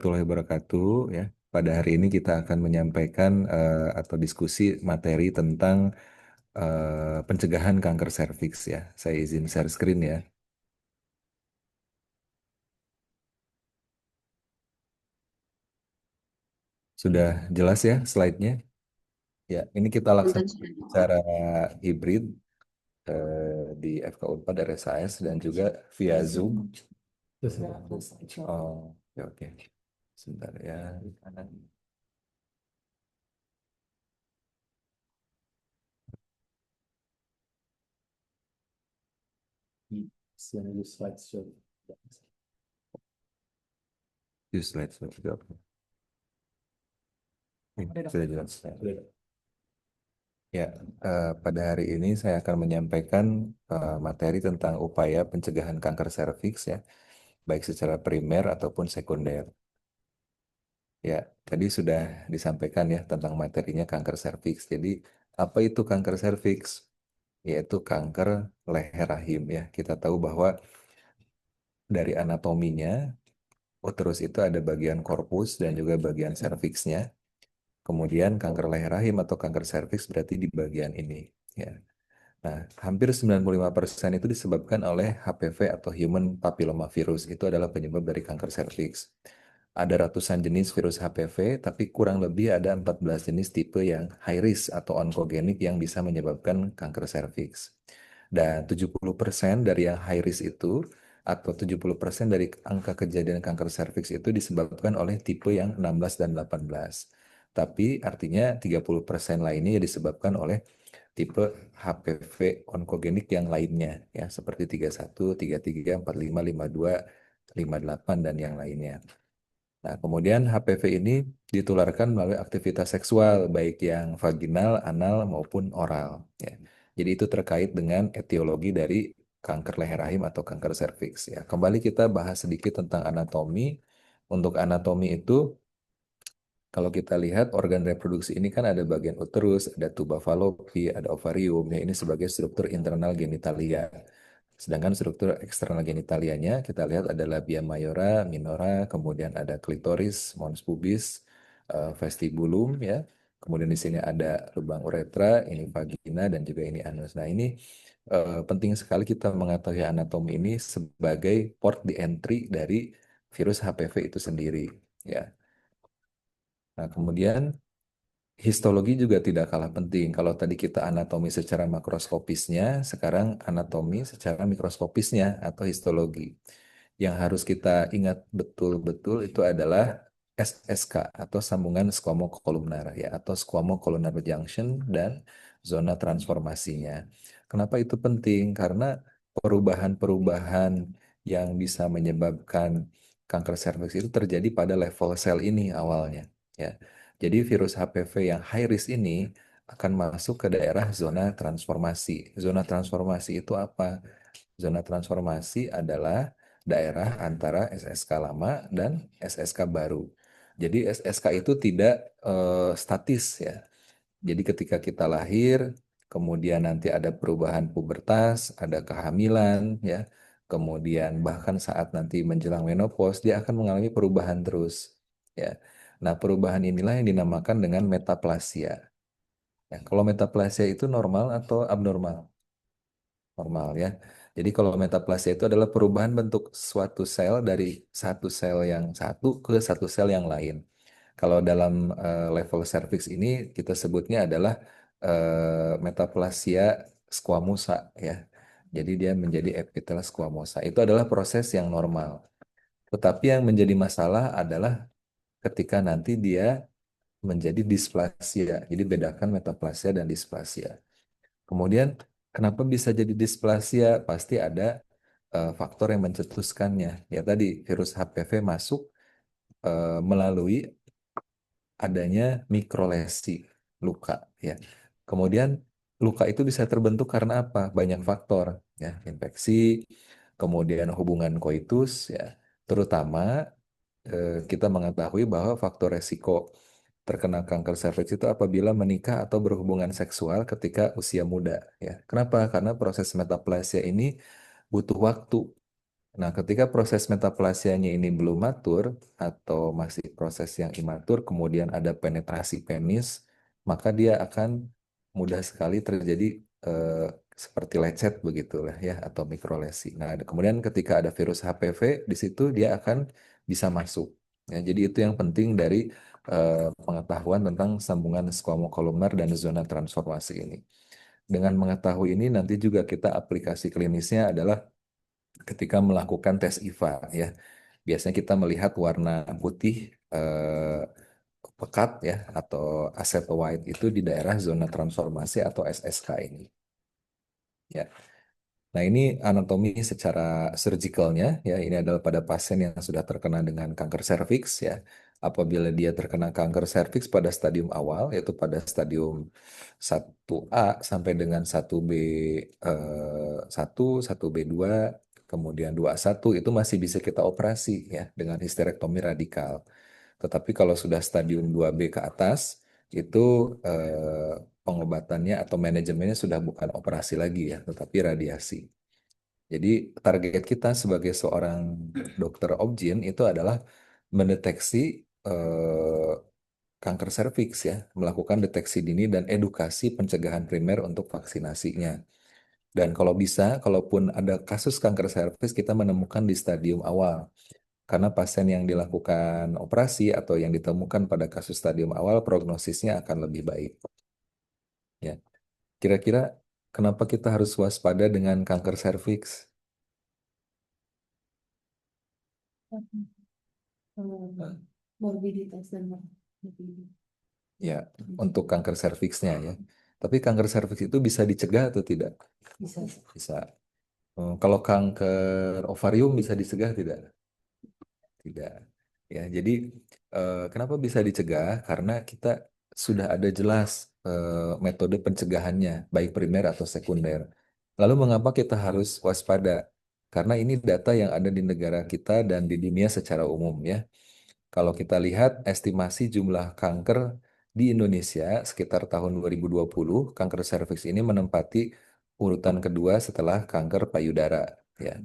Warahmatullahi wabarakatuh ya. Pada hari ini kita akan menyampaikan atau diskusi materi tentang pencegahan kanker serviks ya. Saya izin share screen ya. Sudah jelas ya slide-nya? Ya, ini kita Punten laksanakan sudah secara hibrid di FK Unpad RSAS dan juga via Zoom. Oh, oke oke. Sebentar ya. Use slide. Oke. Sudah jelas. Ya, pada hari ini saya akan menyampaikan materi tentang upaya pencegahan kanker serviks ya, baik secara primer ataupun sekunder. Ya, tadi sudah disampaikan ya tentang materinya kanker serviks. Jadi, apa itu kanker serviks? Yaitu kanker leher rahim ya. Kita tahu bahwa dari anatominya, uterus itu ada bagian korpus dan juga bagian serviksnya. Kemudian kanker leher rahim atau kanker serviks berarti di bagian ini. Ya. Nah, hampir 95% itu disebabkan oleh HPV atau Human Papilloma Virus. Itu adalah penyebab dari kanker serviks. Ada ratusan jenis virus HPV, tapi kurang lebih ada 14 jenis tipe yang high risk atau onkogenik yang bisa menyebabkan kanker serviks. Dan 70% dari yang high risk itu, atau 70% dari angka kejadian kanker serviks itu disebabkan oleh tipe yang 16 dan 18. Tapi artinya 30% lainnya ya disebabkan oleh tipe HPV onkogenik yang lainnya ya seperti 31, 33, 45, 52, 58 dan yang lainnya. Nah, kemudian HPV ini ditularkan melalui aktivitas seksual baik yang vaginal, anal maupun oral ya. Jadi itu terkait dengan etiologi dari kanker leher rahim atau kanker serviks ya. Kembali kita bahas sedikit tentang anatomi. Untuk anatomi itu kalau kita lihat organ reproduksi ini kan ada bagian uterus, ada tuba falopi, ada ovarium, ya ini sebagai struktur internal genitalia. Sedangkan struktur eksternal genitalianya kita lihat ada labia mayora, minora, kemudian ada klitoris, mons pubis, vestibulum ya. Kemudian di sini ada lubang uretra, ini vagina dan juga ini anus. Nah, ini penting sekali kita mengetahui anatomi ini sebagai port di entry dari virus HPV itu sendiri ya. Nah, kemudian histologi juga tidak kalah penting. Kalau tadi kita anatomi secara makroskopisnya, sekarang anatomi secara mikroskopisnya atau histologi. Yang harus kita ingat betul-betul itu adalah SSK atau sambungan squamocolumnar ya atau squamocolumnar junction dan zona transformasinya. Kenapa itu penting? Karena perubahan-perubahan yang bisa menyebabkan kanker serviks itu terjadi pada level sel ini awalnya ya. Jadi virus HPV yang high risk ini akan masuk ke daerah zona transformasi. Zona transformasi itu apa? Zona transformasi adalah daerah antara SSK lama dan SSK baru. Jadi SSK itu tidak statis ya. Jadi ketika kita lahir, kemudian nanti ada perubahan pubertas, ada kehamilan ya. Kemudian bahkan saat nanti menjelang menopause dia akan mengalami perubahan terus ya. Nah, perubahan inilah yang dinamakan dengan metaplasia. Ya, kalau metaplasia itu normal atau abnormal? Normal ya. Jadi kalau metaplasia itu adalah perubahan bentuk suatu sel dari satu sel yang satu ke satu sel yang lain. Kalau dalam level cervix ini kita sebutnya adalah metaplasia squamosa ya. Jadi dia menjadi epitel squamosa. Itu adalah proses yang normal. Tetapi yang menjadi masalah adalah ketika nanti dia menjadi displasia. Jadi bedakan metaplasia dan displasia. Kemudian kenapa bisa jadi displasia? Pasti ada faktor yang mencetuskannya. Ya tadi virus HPV masuk melalui adanya mikrolesi luka ya. Kemudian luka itu bisa terbentuk karena apa? Banyak faktor ya, infeksi, kemudian hubungan koitus ya. Terutama kita mengetahui bahwa faktor resiko terkena kanker serviks itu apabila menikah atau berhubungan seksual ketika usia muda ya. Kenapa? Karena proses metaplasia ini butuh waktu Nah, ketika proses metaplasianya ini belum matur atau masih proses yang imatur, kemudian ada penetrasi penis, maka dia akan mudah sekali terjadi eh, seperti lecet begitulah ya atau mikrolesi. Nah, kemudian ketika ada virus HPV di situ dia akan bisa masuk. Ya, jadi itu yang penting dari pengetahuan tentang sambungan squamokolumer dan zona transformasi ini. Dengan mengetahui ini nanti juga kita aplikasi klinisnya adalah ketika melakukan tes IVA ya. Biasanya kita melihat warna putih pekat ya atau aceto white itu di daerah zona transformasi atau SSK ini. Ya. Nah, ini anatomi secara surgicalnya ya. Ini adalah pada pasien yang sudah terkena dengan kanker serviks ya. Apabila dia terkena kanker serviks pada stadium awal yaitu pada stadium 1A sampai dengan 1B 1, 1B2, kemudian 2A1 itu masih bisa kita operasi ya dengan histerektomi radikal. Tetapi kalau sudah stadium 2B ke atas itu pengobatannya atau manajemennya sudah bukan operasi lagi ya, tetapi radiasi. Jadi target kita sebagai seorang dokter obgyn itu adalah mendeteksi eh, kanker serviks ya, melakukan deteksi dini dan edukasi pencegahan primer untuk vaksinasinya. Dan kalau bisa, kalaupun ada kasus kanker serviks, kita menemukan di stadium awal. Karena pasien yang dilakukan operasi atau yang ditemukan pada kasus stadium awal, prognosisnya akan lebih baik. Ya, kira-kira kenapa kita harus waspada dengan kanker serviks? Morbiditas dan morbiditas. Ya, untuk kanker serviksnya ya. Tapi kanker serviks itu bisa dicegah atau tidak? Bisa. Bisa. Kalau kanker ovarium bisa dicegah tidak? Tidak. Ya, jadi kenapa bisa dicegah? Karena kita sudah ada jelas metode pencegahannya, baik primer atau sekunder. Lalu mengapa kita harus waspada? Karena ini data yang ada di negara kita dan di dunia secara umum ya. Kalau kita lihat estimasi jumlah kanker di Indonesia sekitar tahun 2020, kanker serviks ini menempati urutan kedua setelah kanker payudara. Ya.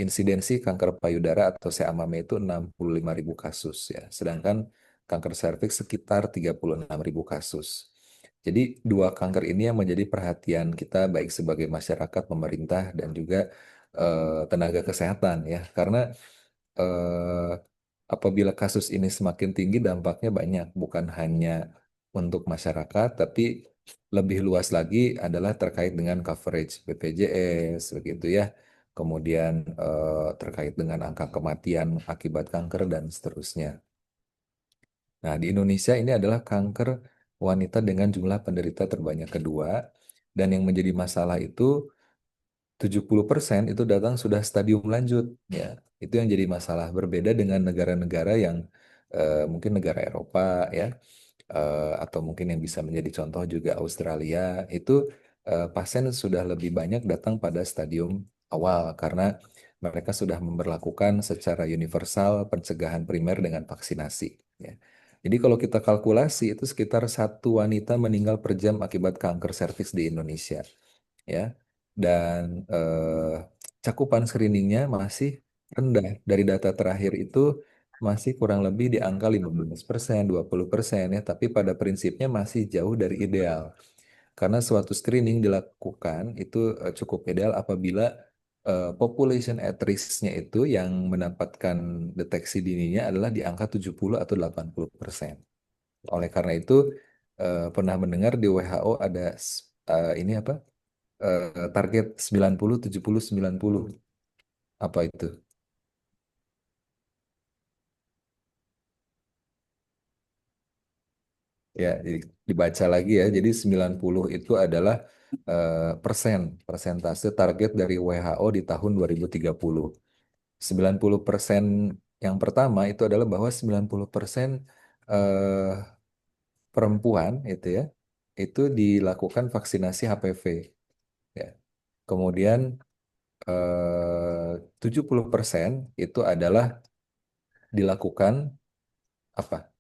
Insidensi kanker payudara atau CAMAME itu 65.000 kasus ya. Sedangkan kanker serviks sekitar 36.000 kasus. Jadi dua kanker ini yang menjadi perhatian kita baik sebagai masyarakat, pemerintah dan juga tenaga kesehatan ya. Karena eh, apabila kasus ini semakin tinggi, dampaknya banyak, bukan hanya untuk masyarakat, tapi lebih luas lagi adalah terkait dengan coverage BPJS, begitu ya. Kemudian terkait dengan angka kematian akibat kanker dan seterusnya. Nah, di Indonesia ini adalah kanker wanita dengan jumlah penderita terbanyak kedua, dan yang menjadi masalah itu 70% itu datang sudah stadium lanjut ya. Itu yang jadi masalah berbeda dengan negara-negara yang mungkin negara Eropa ya atau mungkin yang bisa menjadi contoh juga Australia itu pasien sudah lebih banyak datang pada stadium awal karena mereka sudah memberlakukan secara universal pencegahan primer dengan vaksinasi ya. Jadi kalau kita kalkulasi itu sekitar satu wanita meninggal per jam akibat kanker serviks di Indonesia ya. Dan cakupan screeningnya masih rendah. Dari data terakhir itu masih kurang lebih di angka 15%, 20% ya, tapi pada prinsipnya masih jauh dari ideal. Karena suatu screening dilakukan itu cukup ideal apabila population at risk-nya itu yang mendapatkan deteksi dininya adalah di angka 70 atau 80%. Oleh karena itu, pernah mendengar di WHO ada ini apa? Target 90, 70, 90. Apa itu? Ya, jadi dibaca lagi ya. Jadi 90 itu adalah persentase target dari WHO di tahun 2030. 90% yang pertama itu adalah bahwa 90% eh, perempuan itu ya, itu dilakukan vaksinasi HPV ya. Kemudian 70% itu adalah dilakukan apa?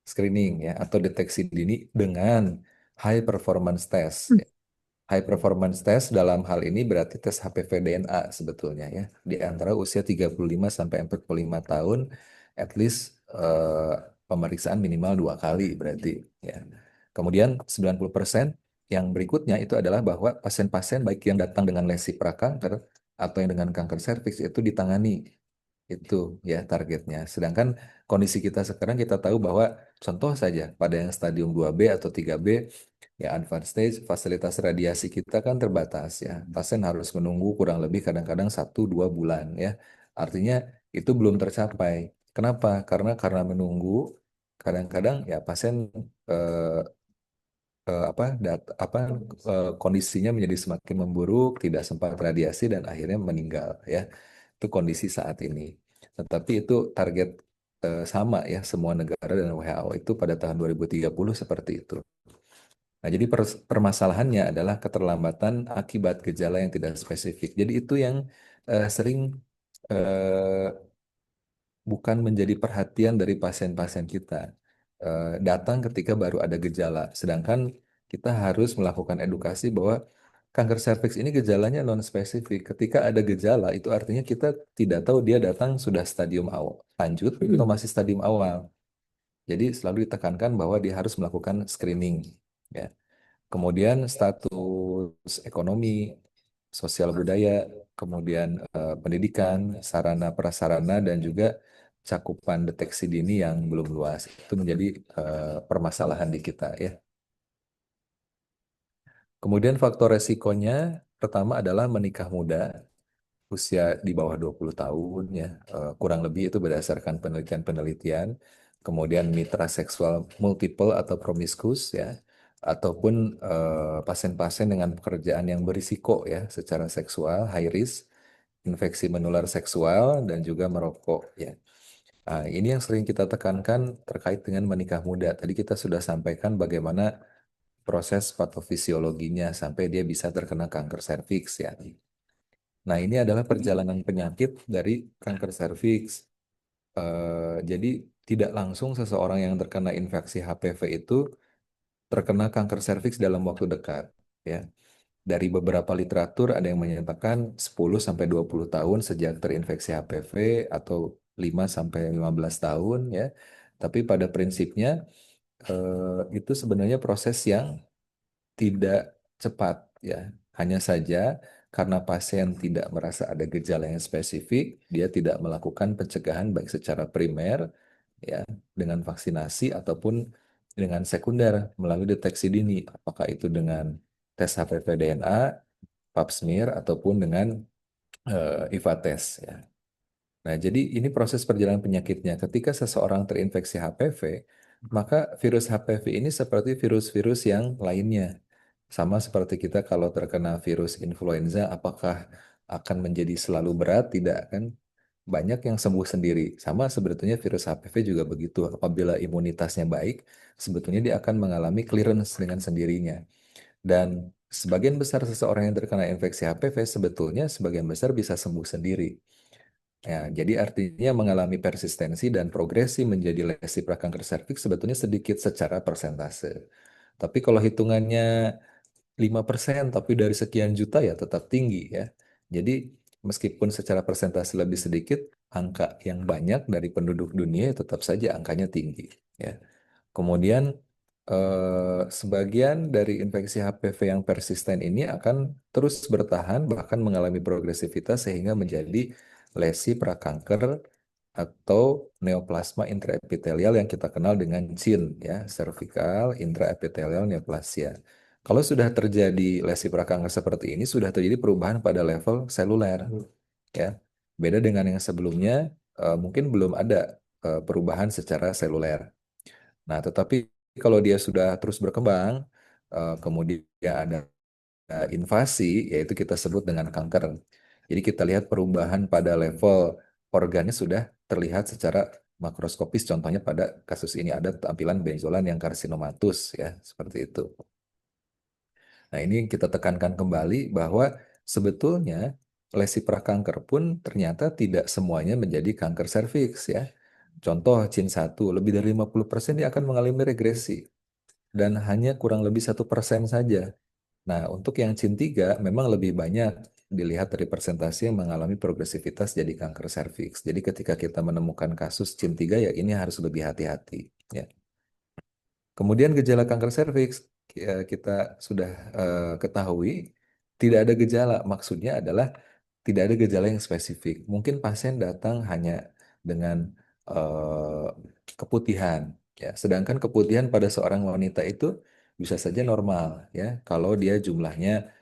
Screening ya atau deteksi dini dengan high performance test. Ya. High performance test dalam hal ini berarti tes HPV DNA sebetulnya ya. Di antara usia 35 sampai 45 tahun, at least pemeriksaan minimal 2 kali berarti ya. Kemudian 90% yang berikutnya itu adalah bahwa pasien-pasien baik yang datang dengan lesi prakanker atau yang dengan kanker serviks itu ditangani. Itu ya targetnya. Sedangkan kondisi kita sekarang kita tahu bahwa contoh saja pada yang stadium 2B atau 3B ya advanced stage fasilitas radiasi kita kan terbatas ya. Pasien harus menunggu kurang lebih kadang-kadang 1-2 bulan ya. Artinya itu belum tercapai. Kenapa? Karena menunggu kadang-kadang ya pasien eh, kondisinya menjadi semakin memburuk, tidak sempat radiasi dan akhirnya meninggal ya. Itu kondisi saat ini. Tetapi itu target sama ya semua negara dan WHO itu pada tahun 2030 seperti itu. Nah, jadi permasalahannya adalah keterlambatan akibat gejala yang tidak spesifik. Jadi itu yang sering eh, bukan menjadi perhatian dari pasien-pasien kita. Datang ketika baru ada gejala, sedangkan kita harus melakukan edukasi bahwa kanker serviks ini gejalanya non spesifik. Ketika ada gejala, itu artinya kita tidak tahu dia datang sudah stadium awal, lanjut atau masih stadium awal. Jadi selalu ditekankan bahwa dia harus melakukan screening. Ya. Kemudian status ekonomi, sosial budaya, kemudian pendidikan, sarana prasarana dan juga cakupan deteksi dini yang belum luas. Itu menjadi permasalahan di kita ya. Kemudian faktor resikonya pertama adalah menikah muda, usia di bawah 20 tahun ya. Kurang lebih itu berdasarkan penelitian-penelitian. Kemudian mitra seksual multiple atau promiskus ya, ataupun pasien-pasien dengan pekerjaan yang berisiko ya secara seksual, high risk, infeksi menular seksual dan juga merokok ya. Nah, ini yang sering kita tekankan terkait dengan menikah muda. Tadi kita sudah sampaikan bagaimana proses patofisiologinya sampai dia bisa terkena kanker serviks ya. Nah, ini adalah perjalanan penyakit dari kanker serviks. Jadi tidak langsung seseorang yang terkena infeksi HPV itu terkena kanker serviks dalam waktu dekat ya. Dari beberapa literatur ada yang menyatakan 10 sampai 20 tahun sejak terinfeksi HPV atau 5 sampai 15 tahun ya. Tapi pada prinsipnya itu sebenarnya proses yang tidak cepat ya. Hanya saja karena pasien tidak merasa ada gejala yang spesifik, dia tidak melakukan pencegahan baik secara primer ya dengan vaksinasi ataupun dengan sekunder melalui deteksi dini, apakah itu dengan tes HPV DNA, pap smear ataupun dengan IVA test ya. Nah, jadi ini proses perjalanan penyakitnya. Ketika seseorang terinfeksi HPV, maka virus HPV ini seperti virus-virus yang lainnya. Sama seperti kita kalau terkena virus influenza, apakah akan menjadi selalu berat? Tidak kan? Banyak yang sembuh sendiri. Sama sebetulnya virus HPV juga begitu. Apabila imunitasnya baik, sebetulnya dia akan mengalami clearance dengan sendirinya. Dan sebagian besar seseorang yang terkena infeksi HPV sebetulnya sebagian besar bisa sembuh sendiri. Ya, jadi artinya mengalami persistensi dan progresi menjadi lesi prakanker serviks sebetulnya sedikit secara persentase. Tapi kalau hitungannya 5% tapi dari sekian juta ya tetap tinggi ya. Jadi meskipun secara persentase lebih sedikit, angka yang banyak dari penduduk dunia ya tetap saja angkanya tinggi ya. Kemudian sebagian dari infeksi HPV yang persisten ini akan terus bertahan bahkan mengalami progresivitas sehingga menjadi lesi prakanker atau neoplasma intraepitelial yang kita kenal dengan CIN ya, cervical intraepithelial neoplasia. Kalau sudah terjadi lesi prakanker seperti ini, sudah terjadi perubahan pada level seluler ya. Beda dengan yang sebelumnya, mungkin belum ada perubahan secara seluler. Nah, tetapi kalau dia sudah terus berkembang, kemudian ada invasi, yaitu kita sebut dengan kanker. Jadi kita lihat perubahan pada level organnya sudah terlihat secara makroskopis. Contohnya pada kasus ini ada tampilan benjolan yang karsinomatus, ya, seperti itu. Nah, ini yang kita tekankan kembali bahwa sebetulnya lesi prakanker pun ternyata tidak semuanya menjadi kanker serviks, ya. Contoh CIN 1, lebih dari 50% dia akan mengalami regresi dan hanya kurang lebih 1% saja Nah, untuk yang CIN 3 memang lebih banyak dilihat dari persentase yang mengalami progresivitas jadi kanker serviks. Jadi ketika kita menemukan kasus CIN 3 ya ini harus lebih hati-hati. Ya. Kemudian gejala kanker serviks kita sudah ketahui tidak ada gejala. Maksudnya adalah tidak ada gejala yang spesifik. Mungkin pasien datang hanya dengan eh, keputihan, ya. Sedangkan keputihan pada seorang wanita itu bisa saja normal, ya. Kalau dia jumlahnya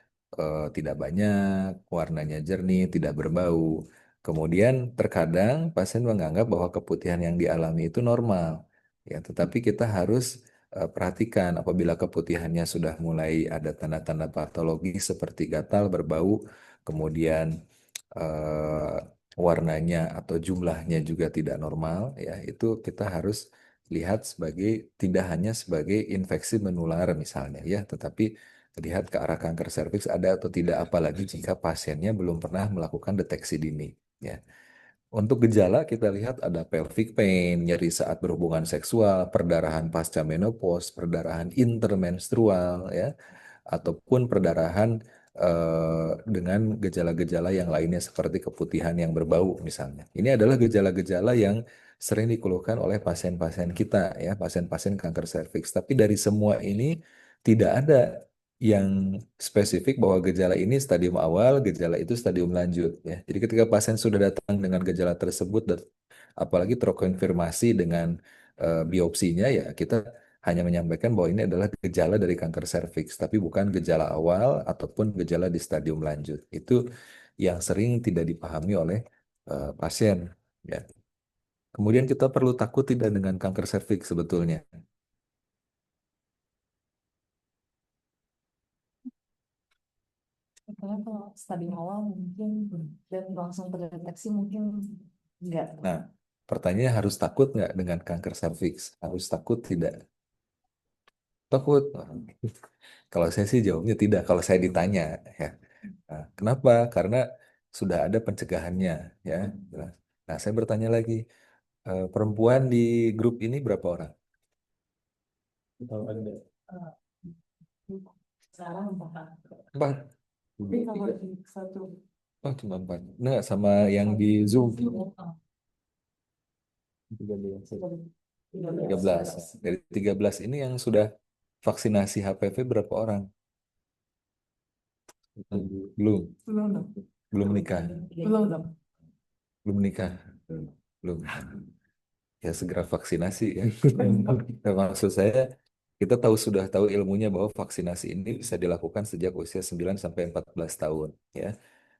tidak banyak, warnanya jernih, tidak berbau. Kemudian terkadang pasien menganggap bahwa keputihan yang dialami itu normal, ya. Tetapi kita harus perhatikan apabila keputihannya sudah mulai ada tanda-tanda patologi seperti gatal, berbau, kemudian eh, warnanya atau jumlahnya juga tidak normal, ya itu kita harus lihat sebagai tidak hanya sebagai infeksi menular misalnya, ya, tetapi lihat ke arah kanker serviks ada atau tidak, apalagi jika pasiennya belum pernah melakukan deteksi dini, ya. Untuk gejala kita lihat ada pelvic pain, nyeri saat berhubungan seksual, perdarahan pasca menopause, perdarahan intermenstrual, ya, ataupun perdarahan dengan gejala-gejala yang lainnya seperti keputihan yang berbau misalnya. Ini adalah gejala-gejala yang sering dikeluhkan oleh pasien-pasien kita, ya, pasien-pasien kanker serviks. Tapi dari semua ini tidak ada yang spesifik bahwa gejala ini stadium awal, gejala itu stadium lanjut, ya. Jadi ketika pasien sudah datang dengan gejala tersebut dan apalagi terkonfirmasi dengan biopsinya, ya kita hanya menyampaikan bahwa ini adalah gejala dari kanker serviks, tapi bukan gejala awal ataupun gejala di stadium lanjut. Itu yang sering tidak dipahami oleh pasien. Ya. Kemudian kita perlu takut tidak dengan kanker serviks sebetulnya. Karena kalau stadium awal mungkin dan langsung terdeteksi mungkin enggak. Nah, pertanyaannya harus takut nggak dengan kanker serviks? Harus takut tidak? Takut. Kalau saya sih jawabnya tidak. Kalau saya ditanya, ya. Nah, kenapa? Karena sudah ada pencegahannya, ya. Nah, saya bertanya lagi, perempuan di grup ini berapa orang? Kalau ada. Eh, Sekarang empat. Empat. Tapi kalau di satu Oh, cuma empat. Enggak, sama yang di Zoom. ah, 13. tiga 13. Dari 13 ini yang sudah vaksinasi HPV berapa orang? Belum. belum dong. Belum nikah. Belum dong. Belum nikah. Belum. Ya segera vaksinasi, ya. Nah, maksud saya kita sudah tahu ilmunya bahwa vaksinasi ini bisa dilakukan sejak usia 9 sampai 14 tahun, ya.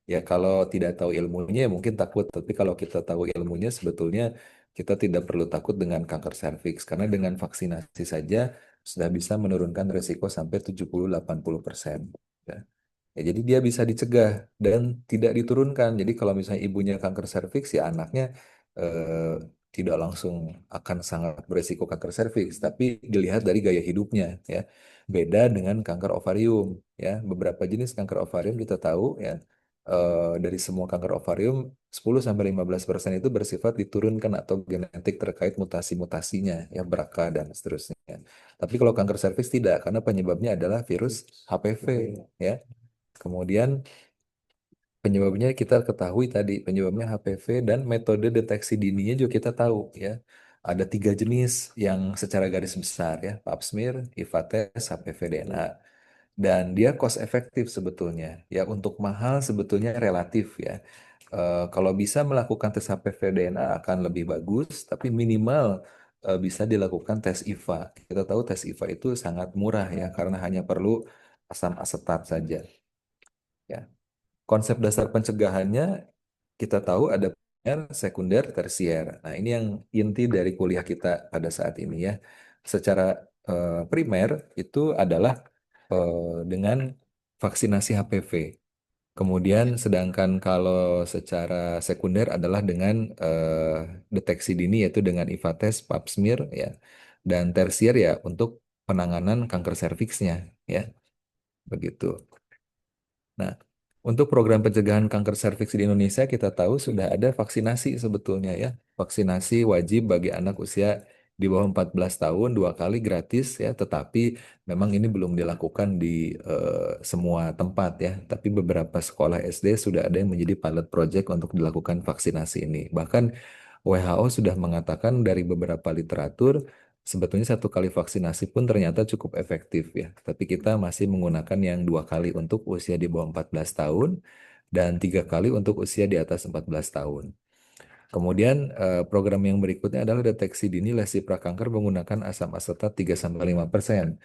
Ya kalau tidak tahu ilmunya ya mungkin takut, tapi kalau kita tahu ilmunya sebetulnya kita tidak perlu takut dengan kanker serviks karena dengan vaksinasi saja sudah bisa menurunkan risiko sampai 70-80%. Ya. Ya, jadi dia bisa dicegah dan tidak diturunkan. Jadi kalau misalnya ibunya kanker serviks, ya anaknya eh, tidak langsung akan sangat beresiko kanker serviks, tapi dilihat dari gaya hidupnya, ya. Beda dengan kanker ovarium, ya. Beberapa jenis kanker ovarium kita tahu, ya, dari semua kanker ovarium 10-15% itu bersifat diturunkan atau genetik terkait mutasi-mutasinya, ya, BRCA dan seterusnya. Tapi kalau kanker serviks tidak, karena penyebabnya adalah virus HPV, ya. Kemudian penyebabnya kita ketahui tadi, penyebabnya HPV dan metode deteksi dininya juga kita tahu, ya. Ada 3 jenis yang secara garis besar, ya, Pap smear, IVA test, HPV DNA. Dan dia cost efektif sebetulnya. Ya untuk mahal sebetulnya relatif, ya. Kalau bisa melakukan tes HPV DNA akan lebih bagus, tapi minimal bisa dilakukan tes IVA. Kita tahu tes IVA itu sangat murah, ya karena hanya perlu asam asetat saja. Ya. Konsep dasar pencegahannya kita tahu ada primer, sekunder, tersier. Nah, ini yang inti dari kuliah kita pada saat ini, ya. Secara primer itu adalah dengan vaksinasi HPV. Kemudian sedangkan kalau secara sekunder adalah dengan deteksi dini yaitu dengan IVA test, Pap smear, ya. Dan tersier ya untuk penanganan kanker serviksnya, ya. Begitu. Nah, untuk program pencegahan kanker serviks di Indonesia kita tahu sudah ada vaksinasi sebetulnya, ya. Vaksinasi wajib bagi anak usia di bawah 14 tahun 2 kali gratis ya, tetapi memang ini belum dilakukan di semua tempat ya. Tapi beberapa sekolah SD sudah ada yang menjadi pilot project untuk dilakukan vaksinasi ini. Bahkan WHO sudah mengatakan dari beberapa literatur sebetulnya 1 kali vaksinasi pun ternyata cukup efektif ya. Tapi kita masih menggunakan yang 2 kali untuk usia di bawah 14 tahun dan 3 kali untuk usia di atas 14 tahun. Kemudian program yang berikutnya adalah deteksi dini lesi prakanker menggunakan asam asetat 3-5%.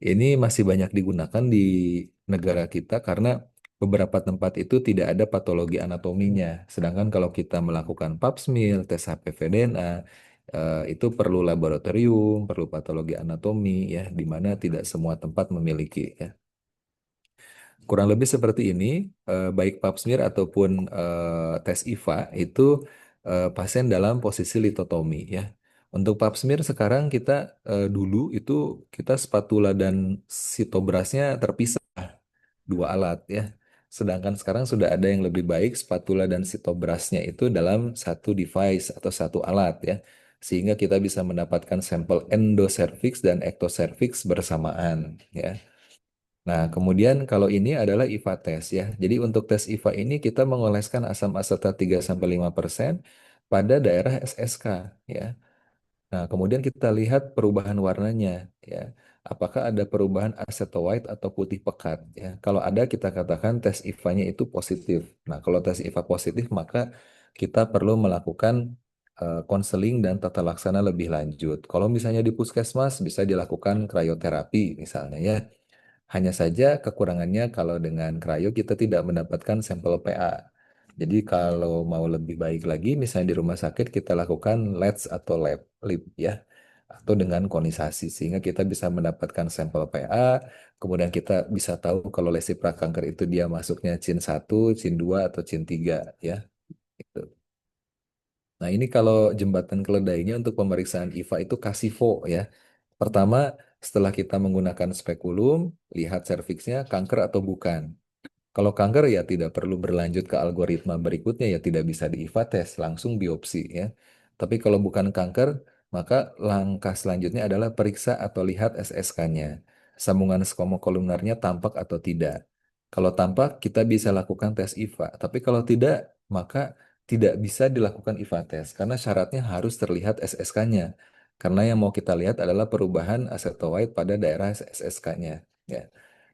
Ini masih banyak digunakan di negara kita karena beberapa tempat itu tidak ada patologi anatominya. Sedangkan kalau kita melakukan pap smear, tes HPV DNA, itu perlu laboratorium, perlu patologi anatomi ya, di mana tidak semua tempat memiliki ya. Kurang lebih seperti ini, baik pap smear ataupun tes IVA itu pasien dalam posisi litotomi ya. Untuk pap smear sekarang kita dulu itu kita spatula dan sitobrasnya terpisah 2 alat ya. Sedangkan sekarang sudah ada yang lebih baik spatula dan sitobrasnya itu dalam satu device atau satu alat ya. Sehingga kita bisa mendapatkan sampel endocervix dan ectocervix bersamaan ya. Nah, kemudian kalau ini adalah IVA tes ya. Jadi untuk tes IVA ini kita mengoleskan asam asetat 3-5% pada daerah SSK ya. Nah, kemudian kita lihat perubahan warnanya ya. Apakah ada perubahan aceto white atau putih pekat ya. Kalau ada kita katakan tes IVA-nya itu positif. Nah, kalau tes IVA positif maka kita perlu melakukan konseling dan tata laksana lebih lanjut. Kalau misalnya di puskesmas bisa dilakukan krioterapi misalnya ya. Hanya saja kekurangannya kalau dengan krayo kita tidak mendapatkan sampel PA. Jadi kalau mau lebih baik lagi, misalnya di rumah sakit kita lakukan LEDS atau lip ya, atau dengan konisasi sehingga kita bisa mendapatkan sampel PA, kemudian kita bisa tahu kalau lesi prakanker itu dia masuknya CIN 1, CIN 2 atau CIN 3 ya. Gitu. Nah, ini kalau jembatan keledainya untuk pemeriksaan IVA itu Kasivo ya. Pertama, setelah kita menggunakan spekulum, lihat serviksnya kanker atau bukan. Kalau kanker ya tidak perlu berlanjut ke algoritma berikutnya ya tidak bisa di IVA tes, langsung biopsi ya. Tapi kalau bukan kanker, maka langkah selanjutnya adalah periksa atau lihat SSK-nya. Sambungan skomokolumnarnya tampak atau tidak. Kalau tampak, kita bisa lakukan tes IVA. Tapi kalau tidak, maka tidak bisa dilakukan IVA tes karena syaratnya harus terlihat SSK-nya. Karena yang mau kita lihat adalah perubahan acetoaid pada daerah SSK-nya. Ya.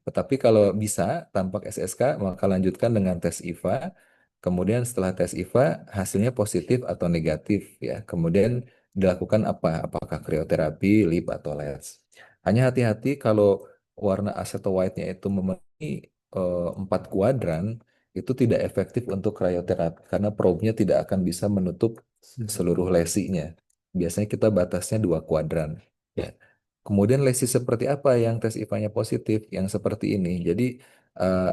Tetapi kalau bisa tampak SSK, maka lanjutkan dengan tes IVA. Kemudian setelah tes IVA, hasilnya positif atau negatif ya. Kemudian dilakukan apa? Apakah krioterapi, lip atau LEDS. Hanya hati-hati kalau warna acetoaidnya itu memenuhi 4 kuadran, itu tidak efektif untuk krioterapi karena probe-nya tidak akan bisa menutup seluruh lesinya. Biasanya kita batasnya 2 kuadran. Ya. Kemudian lesi seperti apa yang tes IVA-nya positif? Yang seperti ini. Jadi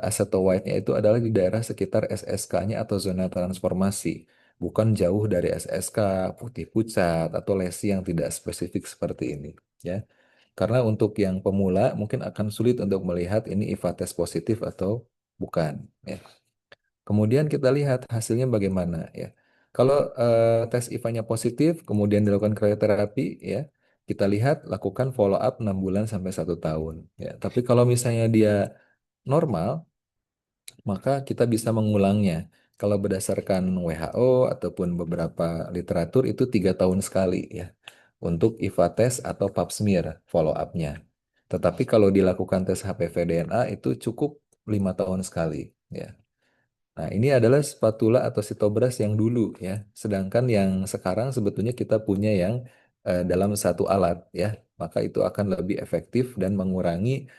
aceto white-nya itu adalah di daerah sekitar SSK-nya atau zona transformasi. Bukan jauh dari SSK, putih pucat, atau lesi yang tidak spesifik seperti ini. Ya. Karena untuk yang pemula mungkin akan sulit untuk melihat ini IVA tes positif atau bukan. Ya. Kemudian kita lihat hasilnya bagaimana ya. Kalau tes IVA-nya positif, kemudian dilakukan krioterapi ya, kita lihat lakukan follow up 6 bulan sampai 1 tahun ya. Tapi kalau misalnya dia normal, maka kita bisa mengulangnya. Kalau berdasarkan WHO ataupun beberapa literatur itu 3 tahun sekali ya untuk IVA tes atau pap smear follow up-nya. Tetapi kalau dilakukan tes HPV DNA itu cukup 5 tahun sekali ya. Nah, ini adalah spatula atau sitobras yang dulu ya. Sedangkan yang sekarang sebetulnya kita punya yang dalam satu alat ya. Maka itu akan lebih efektif dan mengurangi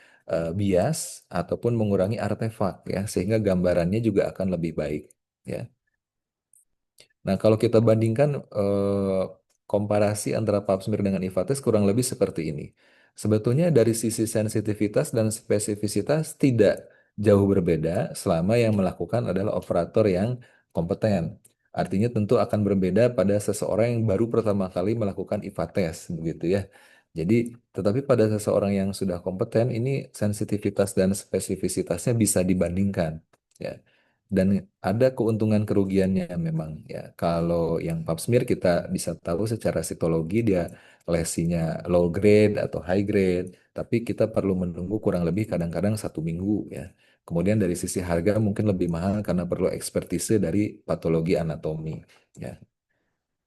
bias ataupun mengurangi artefak ya, sehingga gambarannya juga akan lebih baik ya. Nah, kalau kita bandingkan komparasi antara pap smear dengan IVA-tes kurang lebih seperti ini. Sebetulnya dari sisi sensitivitas dan spesifisitas tidak jauh berbeda selama yang melakukan adalah operator yang kompeten. Artinya tentu akan berbeda pada seseorang yang baru pertama kali melakukan IVA-tes begitu ya. Jadi, tetapi pada seseorang yang sudah kompeten ini sensitivitas dan spesifisitasnya bisa dibandingkan ya. Dan ada keuntungan kerugiannya memang ya. Kalau yang pap smear kita bisa tahu secara sitologi dia lesinya low grade atau high grade, tapi kita perlu menunggu kurang lebih kadang-kadang 1 minggu ya. Kemudian dari sisi harga mungkin lebih mahal karena perlu ekspertise dari patologi anatomi ya.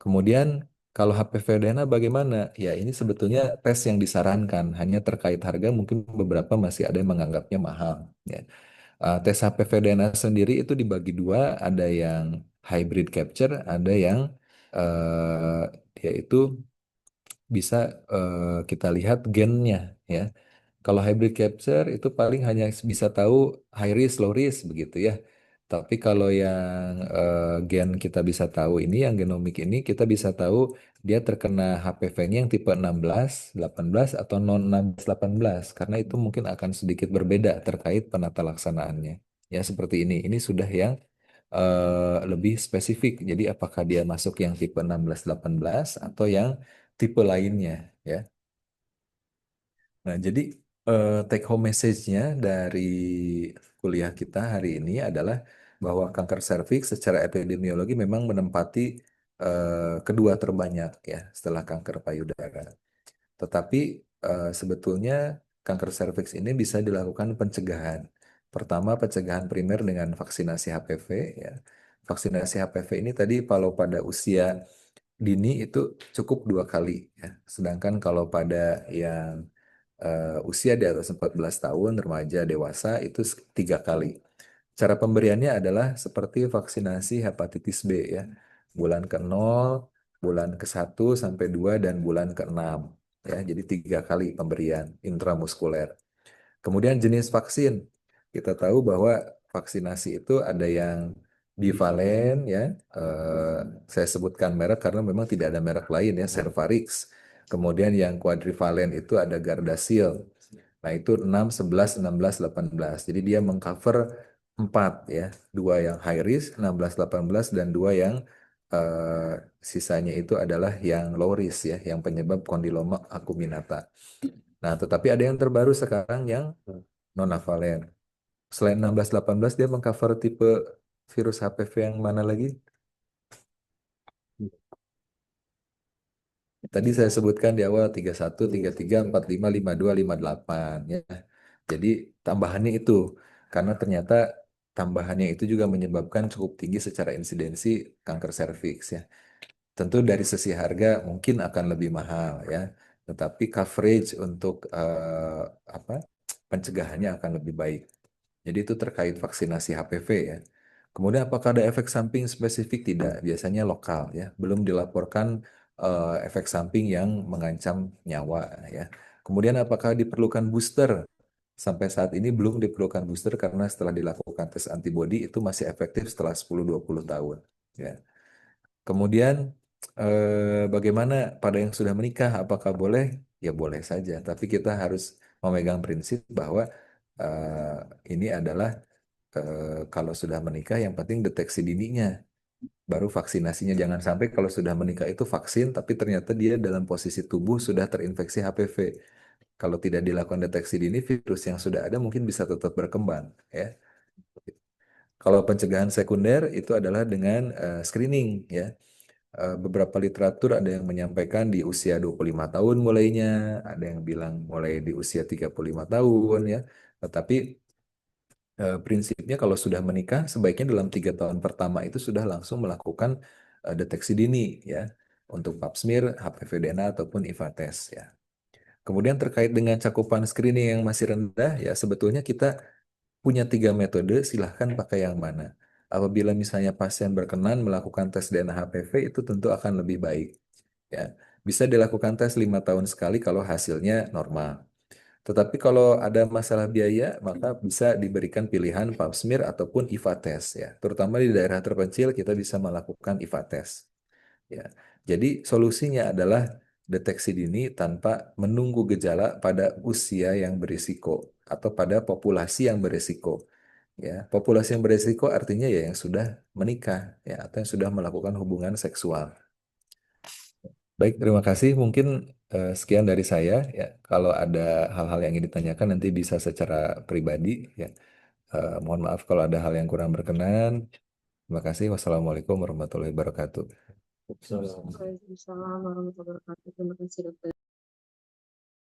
Kemudian kalau HPV-DNA bagaimana? Ya ini sebetulnya tes yang disarankan, hanya terkait harga mungkin beberapa masih ada yang menganggapnya mahal ya. Tes HPV-DNA sendiri itu dibagi dua, ada yang hybrid capture, ada yang yaitu bisa kita lihat gennya ya. Kalau hybrid capture itu paling hanya bisa tahu high risk, low risk begitu ya. Tapi kalau yang gen kita bisa tahu ini, yang genomik ini kita bisa tahu dia terkena HPV-nya yang tipe 16, 18 atau non 16, 18 karena itu mungkin akan sedikit berbeda terkait penata laksanaannya. Ya seperti ini. Ini sudah yang lebih spesifik. Jadi apakah dia masuk yang tipe 16, 18 atau yang tipe lainnya ya. Nah, jadi take home message-nya dari kuliah kita hari ini adalah bahwa kanker serviks secara epidemiologi memang menempati kedua terbanyak ya setelah kanker payudara. Tetapi sebetulnya kanker serviks ini bisa dilakukan pencegahan. Pertama, pencegahan primer dengan vaksinasi HPV ya. Vaksinasi HPV ini tadi kalau pada usia dini itu cukup 2 kali ya. Sedangkan kalau pada yang usia di atas 14 tahun, remaja, dewasa itu 3 kali. Cara pemberiannya adalah seperti vaksinasi hepatitis B ya. Bulan ke-0, bulan ke-1 sampai 2 dan bulan ke-6 ya. Jadi 3 kali pemberian intramuskuler. Kemudian jenis vaksin. Kita tahu bahwa vaksinasi itu ada yang bivalen ya. Eh, saya sebutkan merek karena memang tidak ada merek lain ya, Cervarix. Kemudian yang quadrivalen itu ada Gardasil. Nah, itu 6, 11, 16, 18. Jadi dia mengcover 4 ya. Dua yang high risk, 16, 18 dan dua yang eh, sisanya itu adalah yang low risk ya, yang penyebab kondiloma acuminata. Nah, tetapi ada yang terbaru sekarang yang non-navalen. Selain 16-18, dia mengcover tipe virus HPV yang mana lagi? Tadi saya sebutkan di awal 31, 33, 45, 52, 58 ya. Jadi tambahannya itu karena ternyata tambahannya itu juga menyebabkan cukup tinggi secara insidensi kanker serviks ya. Tentu dari sisi harga mungkin akan lebih mahal ya, tetapi coverage untuk apa pencegahannya akan lebih baik. Jadi itu terkait vaksinasi HPV ya. Kemudian apakah ada efek samping spesifik? Tidak, biasanya lokal ya. Belum dilaporkan efek samping yang mengancam nyawa ya. Kemudian apakah diperlukan booster? Sampai saat ini belum diperlukan booster karena setelah dilakukan tes antibodi itu masih efektif setelah 10-20 tahun ya. Kemudian bagaimana pada yang sudah menikah? Apakah boleh? Ya boleh saja. Tapi kita harus memegang prinsip bahwa ini adalah kalau sudah menikah yang penting deteksi dininya. Baru vaksinasinya. Jangan sampai kalau sudah menikah itu vaksin, tapi ternyata dia dalam posisi tubuh sudah terinfeksi HPV. Kalau tidak dilakukan deteksi dini, virus yang sudah ada mungkin bisa tetap berkembang. Ya. Kalau pencegahan sekunder itu adalah dengan screening. Ya. Beberapa literatur ada yang menyampaikan di usia 25 tahun mulainya, ada yang bilang mulai di usia 35 tahun ya. Tetapi prinsipnya kalau sudah menikah sebaiknya dalam 3 tahun pertama itu sudah langsung melakukan deteksi dini ya untuk pap smear, HPV DNA ataupun IVA test ya. Kemudian terkait dengan cakupan screening yang masih rendah ya sebetulnya kita punya 3 metode, silahkan pakai yang mana. Apabila misalnya pasien berkenan melakukan tes DNA HPV itu tentu akan lebih baik ya. Bisa dilakukan tes 5 tahun sekali kalau hasilnya normal. Tetapi kalau ada masalah biaya, maka bisa diberikan pilihan pap smear ataupun IVA test ya. Terutama di daerah terpencil kita bisa melakukan IVA test ya. Jadi solusinya adalah deteksi dini tanpa menunggu gejala pada usia yang berisiko atau pada populasi yang berisiko ya. Populasi yang berisiko artinya ya yang sudah menikah ya atau yang sudah melakukan hubungan seksual. Baik, terima kasih. Mungkin sekian dari saya ya. Kalau ada hal-hal yang ingin ditanyakan nanti bisa secara pribadi ya. Mohon maaf kalau ada hal yang kurang berkenan. Terima kasih. Wassalamualaikum warahmatullahi wabarakatuh. Betul. Waalaikumsalam warahmatullahi wabarakatuh. Terima kasih dokter.